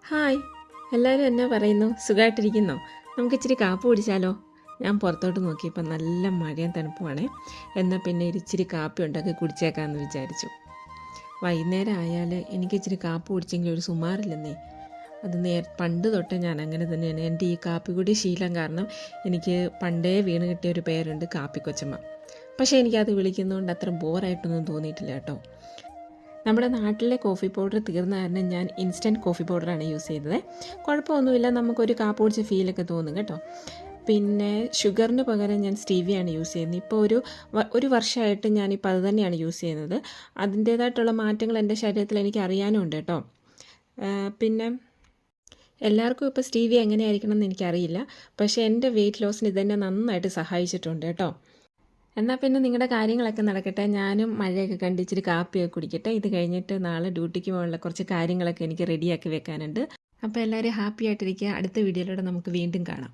Hi, എല്ലാവരും എന്നാ പറയുന്നു? സുഖമായിട്ടിരിക്കുന്നോ? നമുക്ക് ഇച്ചിരി കാപ്പി കുടിച്ചാലോ? ഞാൻ പുറത്തോട്ട് നോക്കിയപ്പോൾ നല്ല മഴയും തണുപ്പുമാണേ. എന്നാൽ പിന്നെ ഇച്ചിരി കാപ്പി ഉണ്ടാക്കി കുടിച്ചേക്കാമെന്ന് വിചാരിച്ചു. വൈകുന്നേരം ആയാൽ എനിക്ക് ഇച്ചിരി കാപ്പി കുടിച്ചെങ്കിൽ ഒരു സുമാറില്ലെന്നേ. അത് പണ്ട് തൊട്ടേ ഞാൻ അങ്ങനെ തന്നെയാണ്. എൻ്റെ ഈ കാപ്പിക്കുടി ശീലം കാരണം എനിക്ക് പണ്ടേ വീണ് കിട്ടിയ ഒരു പേരുണ്ട്, കാപ്പിക്കൊച്ചമ്മ. പക്ഷേ എനിക്കത് വിളിക്കുന്നതുകൊണ്ട് അത്ര ബോറായിട്ടൊന്നും തോന്നിയിട്ടില്ല കേട്ടോ. നമ്മുടെ നാട്ടിലെ കോഫി പൗഡർ തീർന്ന കാരണം ഞാൻ ഇൻസ്റ്റൻറ്റ് കോഫി പൗഡറാണ് യൂസ് ചെയ്തത്. കുഴപ്പമൊന്നുമില്ല, നമുക്കൊരു കാപ്പി കുടിച്ച ഫീലൊക്കെ തോന്നും കേട്ടോ. പിന്നെ ഷുഗറിന് പകരം ഞാൻ സ്റ്റീവിയാണ് യൂസ് ചെയ്യുന്നത്. ഇപ്പോൾ ഒരു വർഷമായിട്ട് ഞാനിപ്പോൾ അത് തന്നെയാണ് യൂസ് ചെയ്യുന്നത്. അതിൻ്റേതായിട്ടുള്ള മാറ്റങ്ങൾ എൻ്റെ ശരീരത്തിൽ എനിക്ക് അറിയാനുമുണ്ട് കേട്ടോ. പിന്നെ എല്ലാവർക്കും ഇപ്പോൾ സ്റ്റീവി എങ്ങനെയായിരിക്കണം എന്ന് എനിക്കറിയില്ല. പക്ഷേ എൻ്റെ വെയിറ്റ് ലോസിന് ഇതെന്നെ നന്നായിട്ട് സഹായിച്ചിട്ടുണ്ട് കേട്ടോ. എന്നാൽ പിന്നെ നിങ്ങളുടെ കാര്യങ്ങളൊക്കെ നടക്കട്ടെ. ഞാനും മഴയൊക്കെ കണ്ട് ഇച്ചിരി കാപ്പിയൊക്കെ കുടിക്കട്ടെ. ഇത് കഴിഞ്ഞിട്ട് നാളെ ഡ്യൂട്ടിക്ക് പോകാനുള്ള കുറച്ച് കാര്യങ്ങളൊക്കെ എനിക്ക് റെഡിയാക്കി വെക്കാനുണ്ട്. അപ്പോൾ എല്ലാവരും ഹാപ്പി ആയിട്ടിരിക്കുക. അടുത്ത വീഡിയോയിലൂടെ നമുക്ക് വീണ്ടും കാണാം.